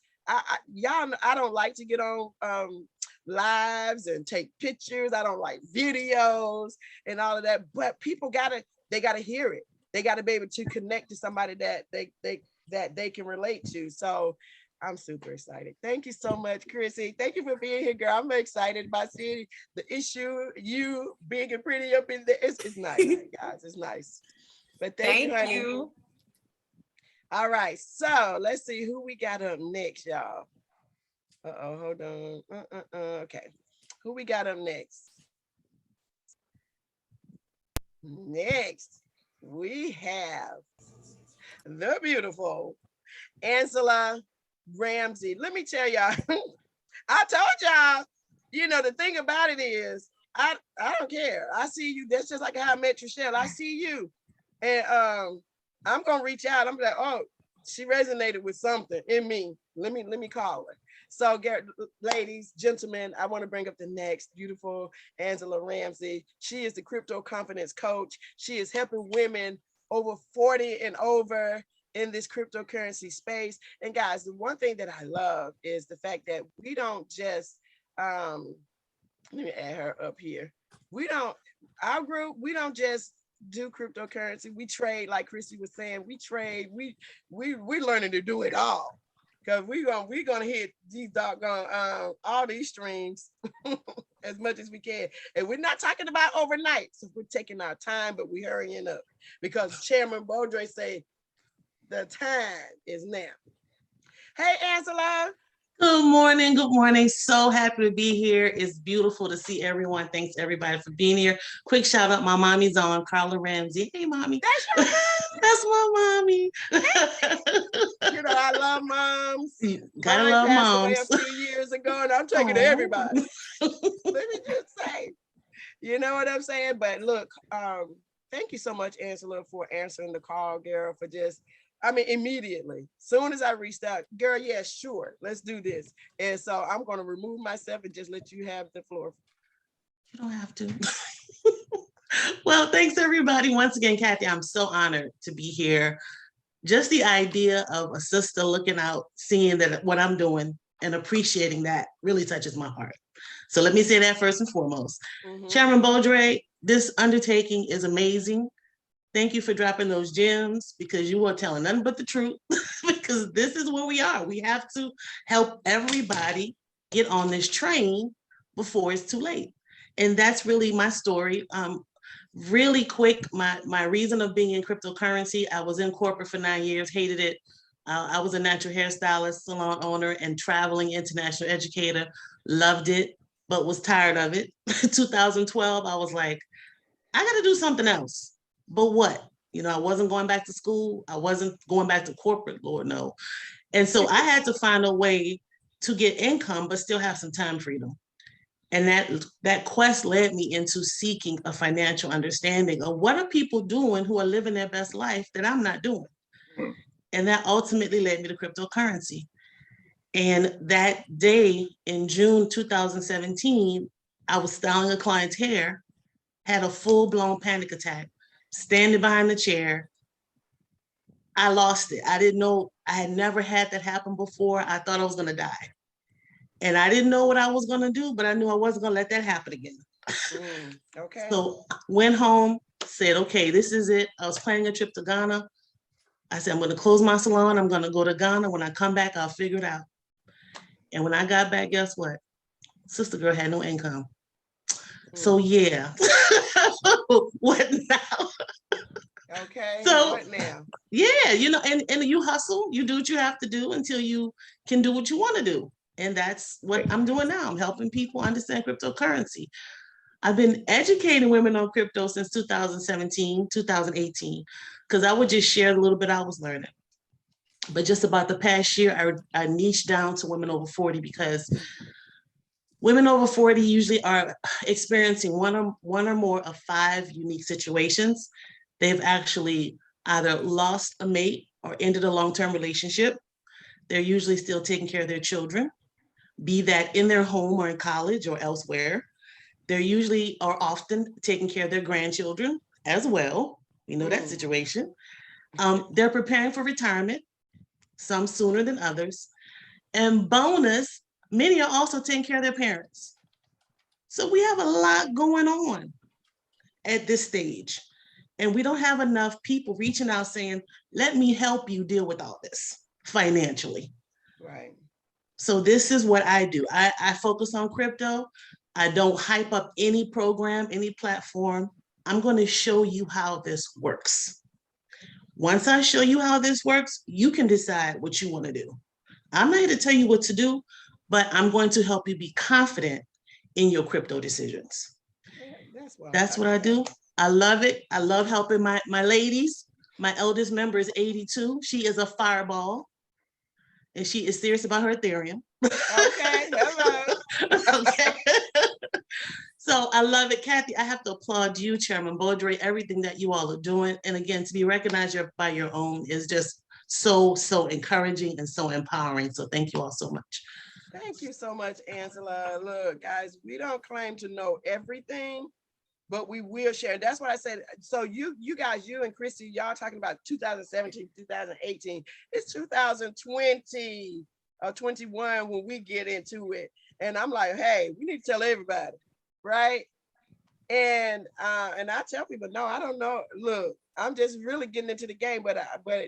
Y'all, I don't like to get on lives and take pictures. I don't like videos and all of that, but people they gotta hear it. They gotta be able to connect to somebody that they can relate to. So I'm super excited. Thank you so much, Chrissy. Thank you for being here, girl. I'm excited about seeing the issue, you big and pretty up in there. It's nice, guys. It's nice. But thank you, honey. All right, so let's see who we got up next, y'all. Hold on. Okay, who we got up next? Next, we have the beautiful Angela Ramsey. Let me tell y'all, I told y'all, the thing about it is, I don't care. I see you. That's just like how I met Trishelle. I see you. And I'm gonna reach out. I'm like, oh, she resonated with something in me. Let me call her. So, ladies, gentlemen, I want to bring up the next beautiful Angela Ramsey. She is the crypto confidence coach. She is helping women over 40 and over in this cryptocurrency space. And guys, the one thing that I love is the fact that we don't just, let me add her up here. Our group, we don't just do cryptocurrency. We trade, like Chrissy was saying, we trade, we're learning to do it all. Because we're gonna hit these doggone all these streams as much as we can. And we're not talking about overnight. So we're taking our time, but we're hurrying up. Because Chairman Baudry say the time is now. Hey, Angela. Good morning. Good morning. So happy to be here. It's beautiful to see everyone. Thanks everybody for being here. Quick shout out. My mommy's on, Carla Ramsey. Hey, mommy. That's your mom. That's my mommy. You know, I love moms. Gotta Mine love passed away moms. a few years ago, and I'm taking to everybody. Let me just say, you know what I'm saying? But look, thank you so much, Angela, for answering the call, girl, for just, immediately. Soon as I reached out, girl, yeah, sure, let's do this. And so I'm going to remove myself and just let you have the floor. You don't have to. Well, thanks everybody. Once again, Kathy, I'm so honored to be here. Just the idea of a sister looking out, seeing that what I'm doing and appreciating that really touches my heart. So let me say that first and foremost. Chairman Baudry, this undertaking is amazing. Thank you for dropping those gems because you are telling nothing but the truth because this is where we are. We have to help everybody get on this train before it's too late. And that's really my story. Really quick, my reason of being in cryptocurrency, I was in corporate for 9 years, hated it. I was a natural hairstylist, salon owner, and traveling international educator. Loved it, but was tired of it. 2012, I was like, I got to do something else. But what? You know, I wasn't going back to school. I wasn't going back to corporate, Lord no. And so I had to find a way to get income, but still have some time freedom. And that quest led me into seeking a financial understanding of what are people doing who are living their best life that I'm not doing. And that ultimately led me to cryptocurrency. And that day in June 2017, I was styling a client's hair, had a full-blown panic attack, standing behind the chair. I lost it. I didn't know, I had never had that happen before. I thought I was going to die. And I didn't know what I was going to do, but I knew I wasn't going to let that happen again. Okay. So went home, said, okay, this is it. I was planning a trip to Ghana. I said, I'm going to close my salon. I'm going to go to Ghana. When I come back, I'll figure it out. And when I got back, guess what? Sister girl had no income. So yeah. What now? Okay. So what now? Yeah, you know, and you hustle, you do what you have to do until you can do what you want to do. And that's what I'm doing now. I'm helping people understand cryptocurrency. I've been educating women on crypto since 2017, 2018, because I would just share a little bit I was learning. But just about the past year, I niched down to women over 40 because women over 40 usually are experiencing one or more of 5 unique situations. They've actually either lost a mate or ended a long-term relationship. They're usually still taking care of their children, be that in their home or in college or elsewhere. They're usually or often taking care of their grandchildren as well. You know that situation. They're preparing for retirement, some sooner than others. And bonus, many are also taking care of their parents. So we have a lot going on at this stage. And we don't have enough people reaching out saying, let me help you deal with all this financially. Right. So this is what I do. I focus on crypto. I don't hype up any program, any platform. I'm going to show you how this works. Once I show you how this works, you can decide what you want to do. I'm not here to tell you what to do, but I'm going to help you be confident in your crypto decisions. That's what I do. I love it. I love helping my ladies. My eldest member is 82. She is a fireball. And she is serious about her Ethereum. Okay, hello. Okay. So I love it. Kathy, I have to applaud you, Chairman Baudry, everything that you all are doing. And again, to be recognized by your own is just so encouraging and so empowering. So thank you all so much. Thank you so much, Angela. Look, guys, we don't claim to know everything, but we will share. And that's what I said. So you guys, you and Christy, y'all talking about 2017, 2018. It's 2020 or 21 when we get into it. And I'm like, hey, we need to tell everybody, right? And I tell people, no, I don't know. Look, I'm just really getting into the game, but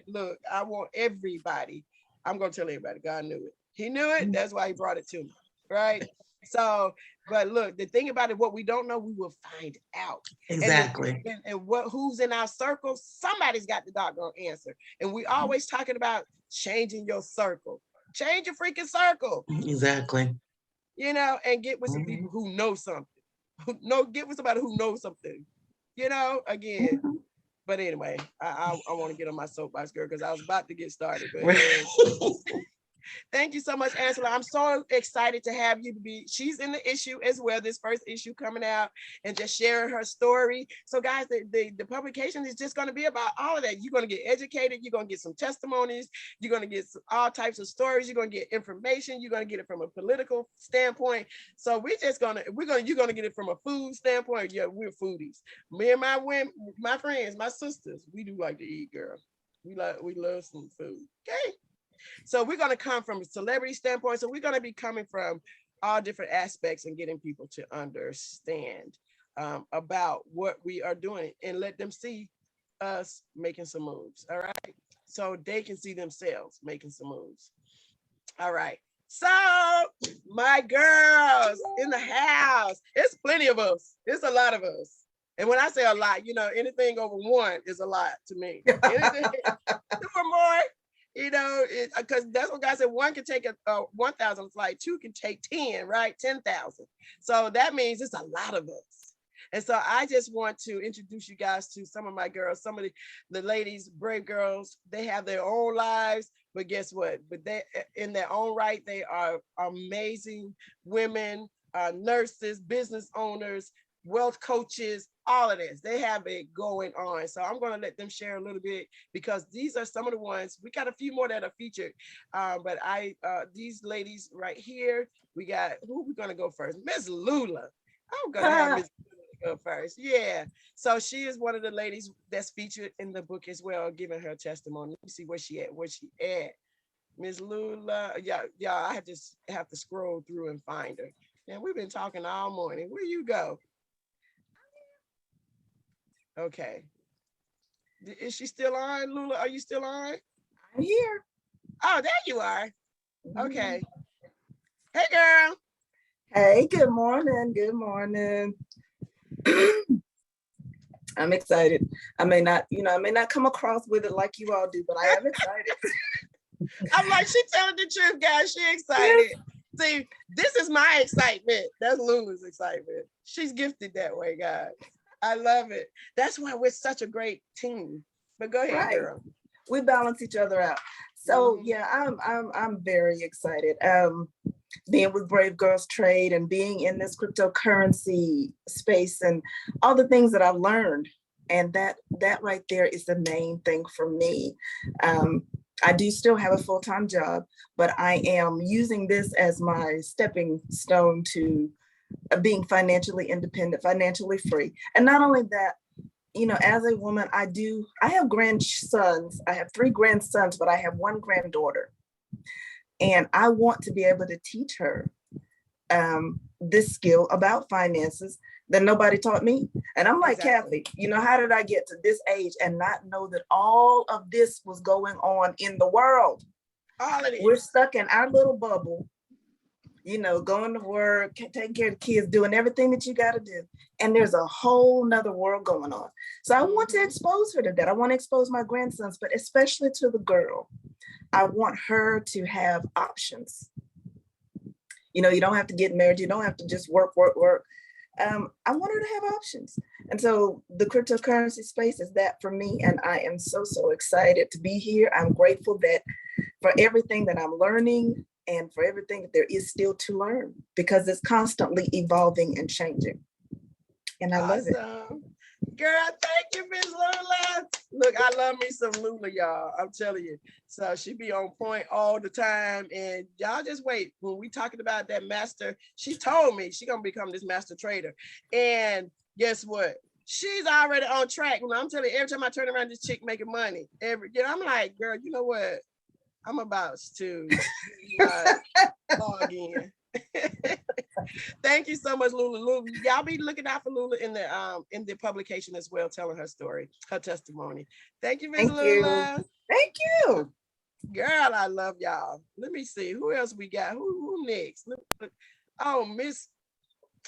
look, I want everybody. I'm gonna tell everybody. God knew it. He knew it. That's why he brought it to me, right? So, but look, the thing about it, what we don't know, we will find out. Exactly. And who's in our circle, somebody's got the doggone answer. And we always talking about changing your circle. Change your freaking circle. Exactly. You know, and get with some people who know something. Get with somebody who knows something. You know, again. But anyway, I want to get on my soapbox, girl, because I was about to get started. But thank you so much, Angela. I'm so excited to have you she's in the issue as well, this first issue coming out, and just sharing her story. So guys, the publication is just going to be about all of that. You're going to get educated. You're going to get some testimonies. You're going to get all types of stories. You're going to get information. You're going to get it from a political standpoint. So you're going to get it from a food standpoint. Yeah, we're foodies. Me and my friends, my sisters, we do like to eat, girl. We love some food. Okay. So we're going to come from a celebrity standpoint. So we're going to be coming from all different aspects and getting people to understand about what we are doing and let them see us making some moves. All right. So they can see themselves making some moves. All right. So my girls in the house, it's plenty of us. It's a lot of us. And when I say a lot, you know, anything over one is a lot to me. Anything 2 or more. You know, because that's what God said. One can take a 1,000 flight, 2 can take 10, right? 10,000. So that means it's a lot of us. And so I just want to introduce you guys to some of my girls, some of the ladies, brave girls. They have their own lives, but guess what? But they, in their own right, they are amazing women, nurses, business owners, wealth coaches, all of this. They have it going on. So I'm going to let them share a little bit, because these are some of the ones. We got a few more that are featured, but these ladies right here, we got, who we going to go first? Miss Lula. I'm going to have Miss Lula go first. Yeah. So she is one of the ladies that's featured in the book as well, giving her testimony. Let me see where she at. Miss Lula. Yeah, I have to scroll through and find her. And we've been talking all morning. Where you go? Okay. Is she still on, Lula? Are you still on? I'm here. Oh, there you are. Okay. Hey, girl. Hey, good morning. Good morning. I'm excited. I may not come across with it like you all do, but I am excited. I'm like, she telling the truth, guys. She excited. See, this is my excitement. That's Lula's excitement. She's gifted that way, guys. I love it. That's why we're such a great team. But go ahead, right, girl. We balance each other out. So yeah, I'm very excited. Being with Brave Girls Trade and being in this cryptocurrency space and all the things that I've learned. And that right there is the main thing for me. I do still have a full-time job, but I am using this as my stepping stone to being financially independent, financially free. And not only that, you know, as a woman, I have grandsons. I have 3 grandsons, but I have 1 granddaughter. And I want to be able to teach her this skill about finances that nobody taught me. And I'm like, exactly. Kathy, you know, how did I get to this age and not know that all of this was going on in the world? All of it. We're stuck in our little bubble, you know, going to work, taking care of the kids, doing everything that you got to do. And there's a whole nother world going on. So I want to expose her to that. I want to expose my grandsons, but especially to the girl. I want her to have options. You know, you don't have to get married. You don't have to just work. I want her to have options. And so the cryptocurrency space is that for me. And I am so excited to be here. I'm grateful that for everything that I'm learning and for everything that there is still to learn, because it's constantly evolving and changing. And I love it. Girl, thank you, Miss Lula. Look, I love me some Lula, y'all. I'm telling you. So she be on point all the time. And y'all just wait. When we talking about that master, she told me she gonna become this master trader. And guess what? She's already on track. When I'm telling you, every time I turn around, this chick making money. I'm like, girl, you know what? I'm about to log in. Thank you so much, Lula. Lula, y'all be looking out for Lula in the publication as well, telling her story, her testimony. Thank you, Miss Lula. Thank you. Girl, I love y'all. Let me see who else we got. Who next? Oh, Miss,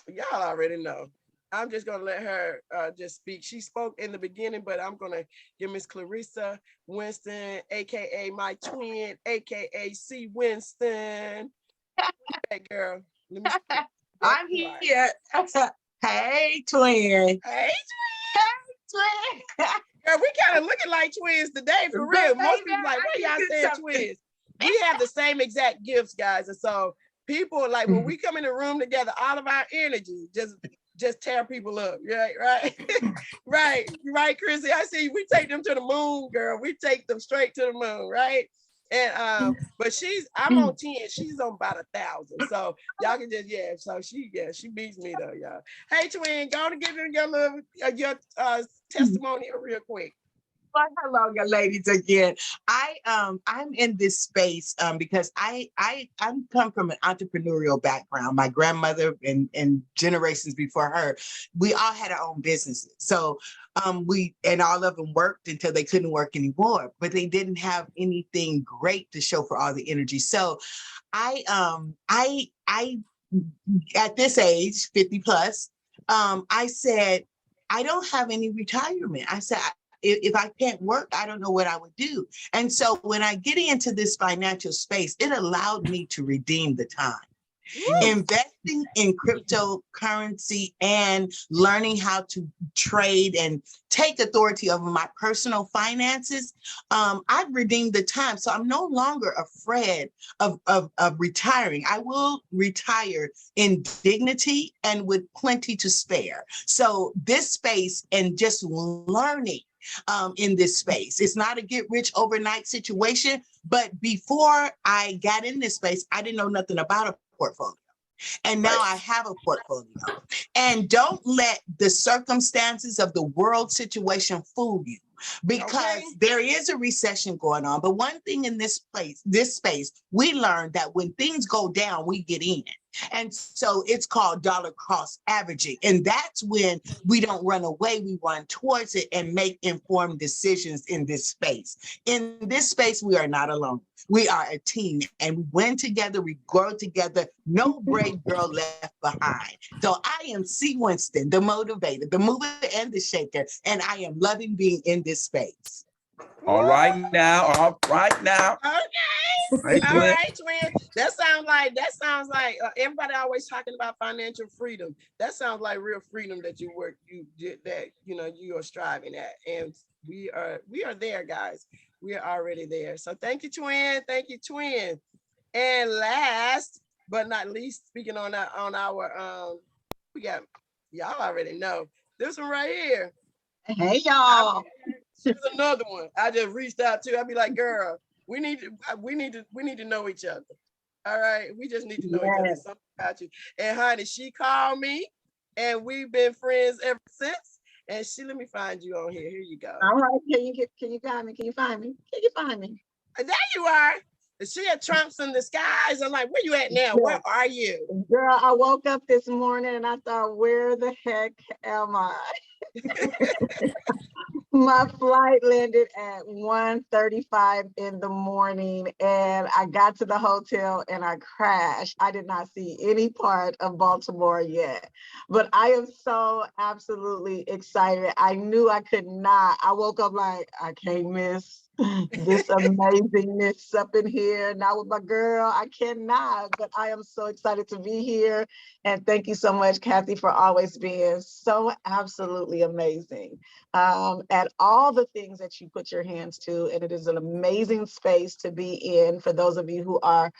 y'all already know. I'm just gonna let her just speak. She spoke in the beginning, but I'm gonna give Miss Clarissa Winston, aka my twin, aka C. Winston. Hey, girl. Let me speak. I'm here. Hey, twin. Hey, Twin. girl, we kind of looking like twins today, for real. Most people like, why y'all saying twins? We have the same exact gifts, guys. And so people like when we come in the room together, all of our energy just tear people up. Right. right, Chrissy. I see we take them to the moon, girl. We take them straight to the moon, right? And but I'm on 10, she's on about 1,000. So y'all can just so she beats me though, y'all. Hey twin, go to give them your little your testimony real quick. Well, hello, young ladies again. I'm in this space because I come from an entrepreneurial background. My grandmother and generations before her, we all had our own businesses. So we all of them worked until they couldn't work anymore, but they didn't have anything great to show for all the energy. So I at this age, 50 plus, I said, I don't have any retirement. I said, if I can't work, I don't know what I would do. And so when I get into this financial space, it allowed me to redeem the time. Investing in cryptocurrency and learning how to trade and take authority over my personal finances, I've redeemed the time. So I'm no longer afraid of retiring. I will retire in dignity and with plenty to spare. So this space and just learning in this space. It's not a get rich overnight situation, but before I got in this space, I didn't know nothing about a portfolio. And now I have a portfolio. And don't let the circumstances of the world situation fool you, because there is a recession going on. But one thing in this space, we learned that when things go down, we get in. And so it's called dollar cost averaging. And that's when we don't run away, we run towards it and make informed decisions in this space. In this space, we are not alone. We are a team and we win together, we grow together, no brave girl left behind. So I am C. Winston, the motivator, the mover and the shaker, and I am loving being in this space. All right now. Okay. All right, twin. That sounds like everybody always talking about financial freedom. That sounds like real freedom that you are striving at. And we are there, guys. We are already there. So thank you, twin. Thank you, twin. And last but not least, speaking on our we got, y'all already know this one right here. Hey y'all. She's another one. I just reached out to. I'd be like, girl, we need to know each other. All right, we just need to know each other. Something about you. And honey, she called me, and we've been friends ever since. And let me find you on here. Here you go. All right, can you find me? Can you find me? And there you are. She had Trumps in the skies. I'm like, where you at now? Where are you? Girl, I woke up this morning and I thought, where the heck am I? My flight landed at 1:35 in the morning and I got to the hotel and I crashed. I did not see any part of Baltimore yet, but I am so absolutely excited. I knew I could not. I woke up like, I can't miss this amazingness up in here. Not with my girl, I cannot, but I am so excited to be here. And thank you so much, Kathy, for always being so absolutely amazing at all the things that you put your hands to. And it is an amazing space to be in for those of you who are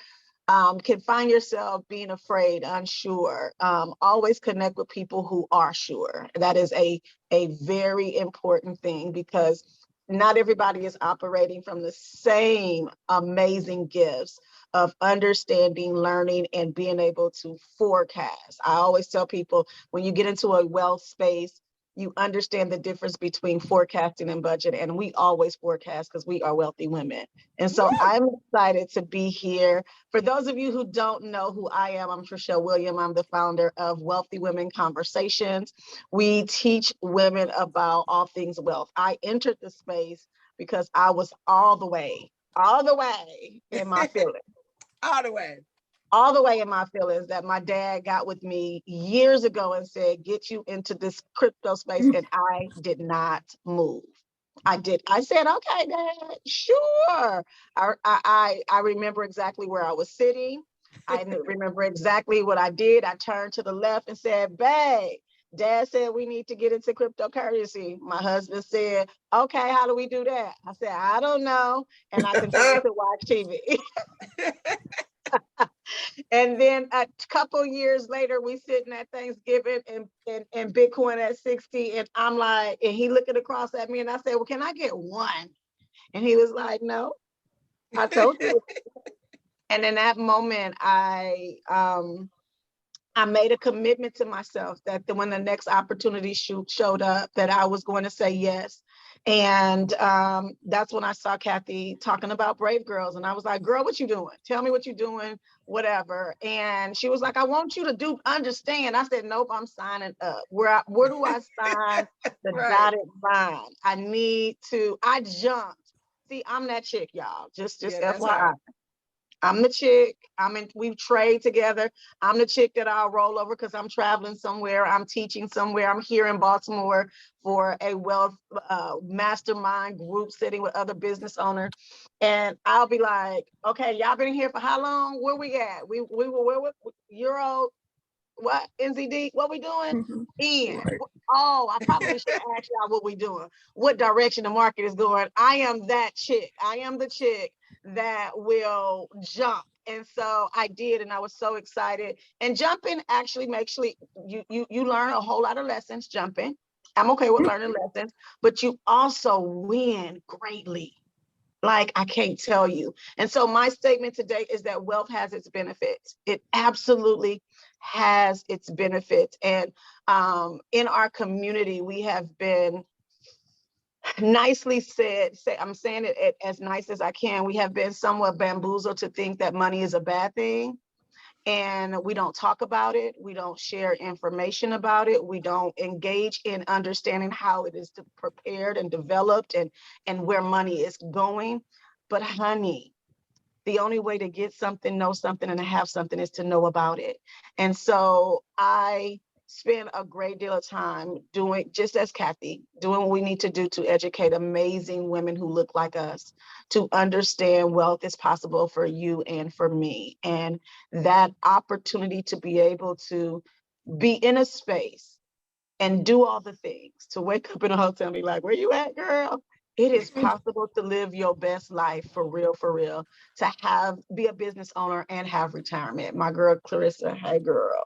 can find yourself being afraid, unsure. Always connect with people who are sure. That is a very important thing, because not everybody is operating from the same amazing gifts. of understanding, learning, and being able to forecast. I always tell people when you get into a wealth space, you understand the difference between forecasting and budget. And we always forecast because we are wealthy women. And so I'm excited to be here. For those of you who don't know who I am, I'm Trishelle William. I'm the founder of Wealthy Women Conversations. We teach women about all things wealth. I entered the space because I was all the way in my feelings. All the way in my feelings that my dad got with me years ago and said, get you into this crypto space. And I did not move. I said, okay, Dad, sure. I remember exactly where I was sitting. I remember exactly what I did. I turned to the left and said, babe, Dad said we need to get into cryptocurrency. My husband said, okay, how do we do that? I said, I don't know. And I continued to watch TV. And then a couple years later, we sitting at Thanksgiving and Bitcoin at 60. And I'm like, and he looking across at me and I said, well, can I get one? And he was like, no, I told you. And in that moment, I made a commitment to myself that when the next opportunity showed up, that I was going to say yes. And that's when I saw Kathy talking about Brave Girls. And I was like, girl, what you doing? Tell me what you're doing, whatever. And she was like, I want you to understand. I said, nope, I'm signing up. Where do I sign the dotted line? I jumped. See, I'm that chick, y'all. Just FYI. Right. I'm the chick. We trade together. I'm the chick that I'll roll over because I'm traveling somewhere. I'm teaching somewhere. I'm here in Baltimore for a wealth mastermind group sitting with other business owners. And I'll be like, okay, y'all been here for how long? Where we at? We were Euro, what, NZD? What we doing? Right. Oh, I probably should ask y'all what we doing, what direction the market is going. I am that chick. I am the chick that will jump. And so I did, and I was so excited. And jumping actually makes you learn a whole lot of lessons jumping. I'm okay with learning lessons, but you also win greatly. Like, I can't tell you. And so my statement today is that wealth has its benefits. It absolutely has its benefits. And in our community, we have been nicely said, I'm saying it as nice as I can, we have been somewhat bamboozled to think that money is a bad thing. And we don't talk about it. We don't share information about it. We don't engage in understanding how it is prepared and developed and where money is going. But honey, the only way to get something, know something, and to have something is to know about it. And so I spend a great deal of time doing, just as Kathy, doing what we need to do to educate amazing women who look like us to understand wealth is possible for you and for me. And that opportunity to be able to be in a space and do all the things, to wake up in a hotel and be like, where you at, girl? It is possible to live your best life for real, to be a business owner and have retirement. My girl, Clarissa, hey girl,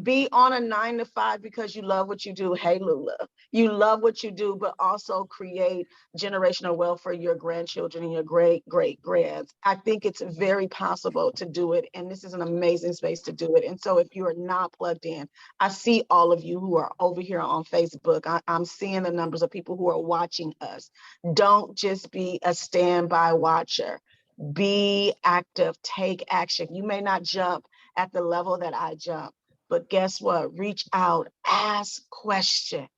be on a 9 to 5 because you love what you do. Hey, Lula, you love what you do, but also create generational wealth for your grandchildren and your great grands. I think it's very possible to do it. And this is an amazing space to do it. And so if you are not plugged in, I see all of you who are over here on Facebook. I'm seeing the numbers of people who are watching us. Don't just be a standby watcher. Be active, take action. You may not jump at the level that I jump, but guess what? Reach out, ask questions.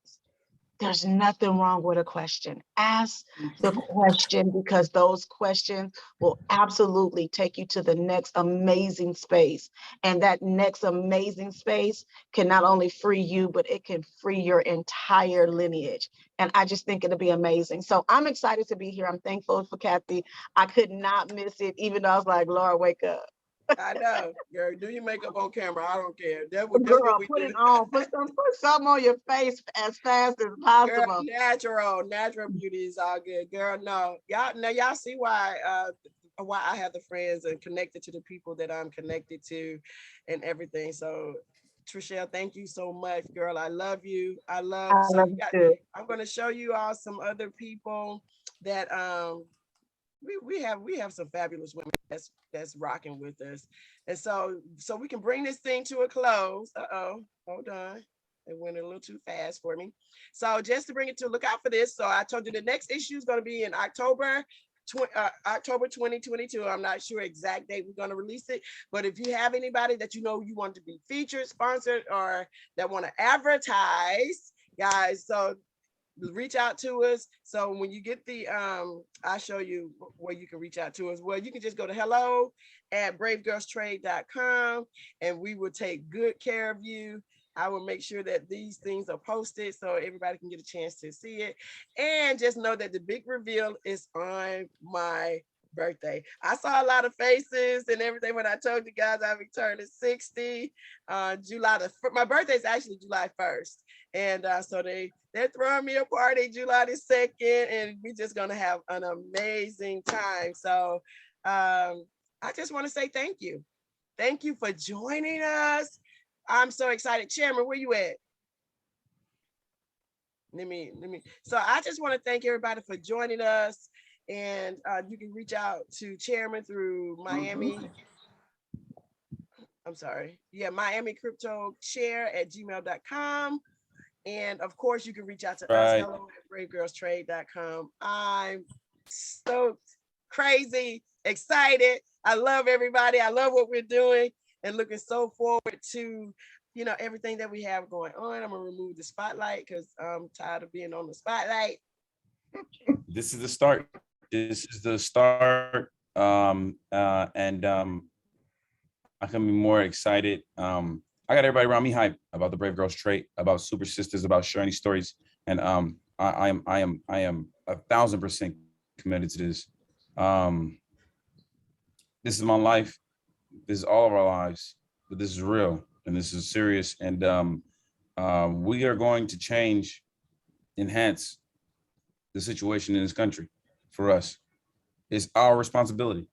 There's nothing wrong with a question. Ask the question, because those questions will absolutely take you to the next amazing space. And that next amazing space can not only free you, but it can free your entire lineage. And I just think it'll be amazing. So I'm excited to be here. I'm thankful for Kathy. I could not miss it, even though I was like, Laura, wake up. I know, girl. Do your makeup on camera. I don't care. That's Girl, what we put do. it on. Put something on your face as fast as possible. Girl, natural beauty is all good. Girl, no. Y'all see why I have the friends and connected to the people that I'm connected to and everything. So Trishelle, thank you so much, girl. I love you. I love you too. I'm gonna show you all some other people that we have some fabulous women that's rocking with us. And so we can bring this thing to a close. Hold on. It went a little too fast for me. So just to bring it to look out for this. So I told you the next issue is going to be in October 2022. I'm not sure exact date we're going to release it, but if you have anybody that you know you want to be featured, sponsored, or that want to advertise, guys, so reach out to us. So when you get the I'll show you where you can reach out to us. Well, you can just go to hello@bravegirlstrade.com and we will take good care of you. I will make sure that these things are posted so everybody can get a chance to see it. And just know that the big reveal is on my birthday. I saw a lot of faces and everything when I told you guys I'll be turning 60. My birthday is actually July 1st. And so they're throwing me a party July the 2nd, and we're just gonna have an amazing time. So I just want to say thank you. Thank you for joining us. I'm so excited. Chairman, where you at? Let me. So I just want to thank everybody for joining us. And you can reach out to Chairman through Miami. I'm sorry. Yeah, Miami Crypto Chair at gmail.com. And of course, you can reach out to us, hello@bravegirlstrade.com. I'm stoked, crazy, excited. I love everybody. I love what we're doing and looking so forward to, everything that we have going on. I'm gonna remove the spotlight because I'm tired of being on the spotlight. This is the start. This is the start. And I can be more excited. I got everybody around me hyped about the Brave Girls Trade, about Super Sisters, about sharing these stories. And I am 1,000% committed to this. This is my life. This is all of our lives, but this is real and this is serious. And we are going to enhance the situation in this country for us. It's our responsibility.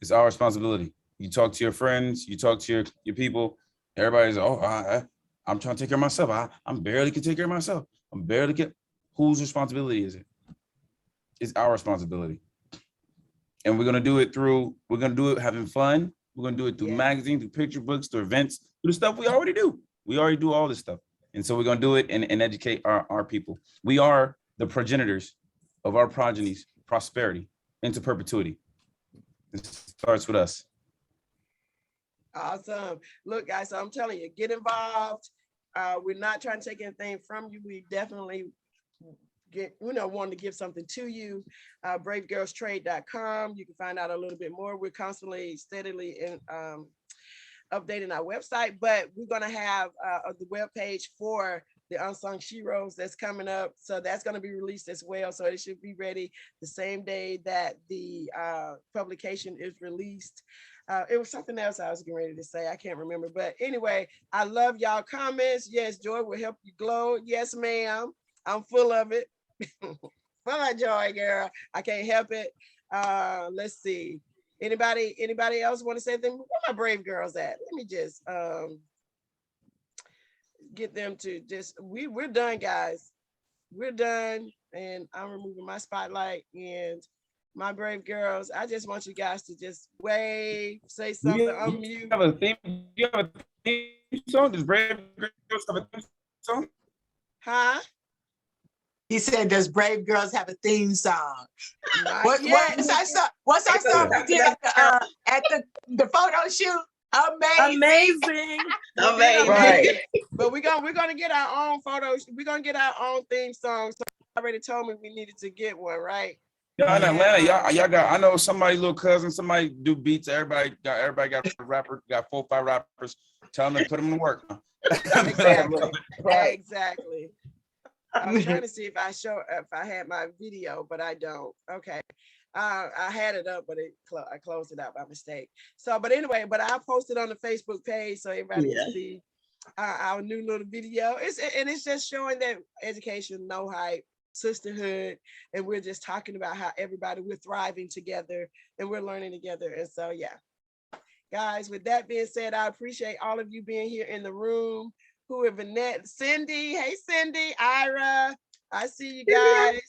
It's our responsibility. You talk to your friends, you talk to your people, everybody's, I'm trying to take care of myself. I'm barely can take care of myself. Whose responsibility is it? It's our responsibility. And we're gonna do it having fun. We're gonna do it through magazines, through picture books, through events, through the stuff we already do. We already do all this stuff. And so we're gonna do it and educate our people. We are the progenitors of our progeny's prosperity into perpetuity. It starts with us. Awesome. Look, guys, so I'm telling you, get involved. We're not trying to take anything from you. We definitely want to give something to you. bravegirlstrade.com. You can find out a little bit more. We're constantly, steadily updating our website, but we're going to have the webpage for the Unsung Sheroes that's coming up. So that's going to be released as well. So it should be ready the same day that the publication is released. It was something else I was getting ready to say. I can't remember. But anyway, I love y'all comments. Yes, joy will help you glow. Yes, ma'am. I'm full of it. Full of joy, girl. I can't help it. Let's see. Anybody else want to say anything? Where my brave girls at? Let me just get them to we're done, guys. We're done. And I'm removing my spotlight. And my brave girls, I just want you guys to just wave, say something, unmute. You have a theme song? Does Brave Girls have a theme song? Huh? He said, "Does Brave Girls have a theme song?" What's our song we did at the photo shoot? Amazing. Right. But we're gonna get our own photos. We're gonna get our own theme song. So I already told me we needed to get one, right? Yeah, in Atlanta, y'all got. I know somebody, little cousin, somebody do beats. Everybody got a rapper. Got 4 or 5 rappers. Tell them to put them to work. Exactly. Right. Exactly. I'm trying to see if I had my video, but I don't. Okay. I had it up, but I closed it out by mistake. So, but anyway, I posted on the Facebook page so everybody can see our new little video. It's just showing that education, no hype, sisterhood, and we're just talking about how we're thriving together and we're learning together. And so, yeah, guys, with that being said, I appreciate all of you being here in the room. Who are Vanette, Cindy? Hey, Cindy, Ira, I see you guys.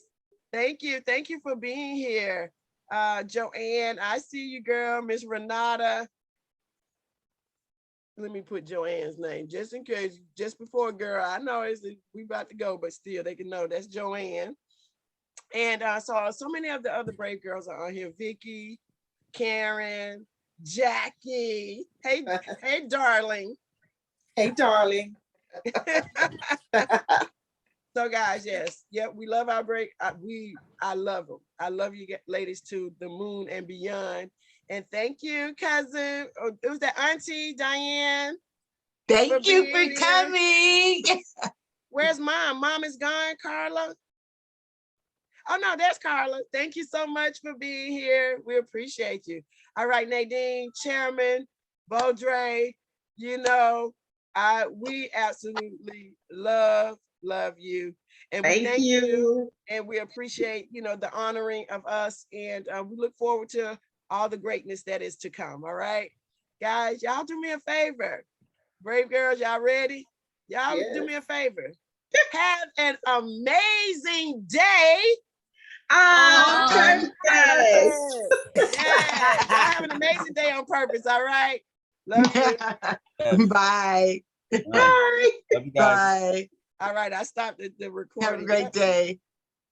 Thank you for being here. Joanne, I see you, girl. Miss Renata. Let me put Joanne's name just in case, just before, girl. I know we about to go, but still they can know that's Joanne. And so many of the other brave girls are on here. Vicky, Karen, Jackie. Hey, hey, darling. Hey, darling. So guys, yes, we love our break. I love them. I love you ladies too, the moon and beyond. And thank you, cousin. Oh, it was that Auntie Diane. Thank you for being here. coming. Where's mom? Mom is gone, Carla. Oh no, that's Carla. Thank you so much for being here. We appreciate you. All right, Nadine, Chairman, Baudre, you know, we absolutely love you. And we thank you. And we appreciate, the honoring of us. And we look forward to all the greatness that is to come. All right, guys, y'all do me a favor. Brave girls, y'all ready? Y'all do me a favor. Have an amazing day. On purpose. Yeah, y'all have an amazing day on purpose. All right. Love you. Bye. Bye. Love you guys. Bye. All right, I stopped the recording. Have a great day.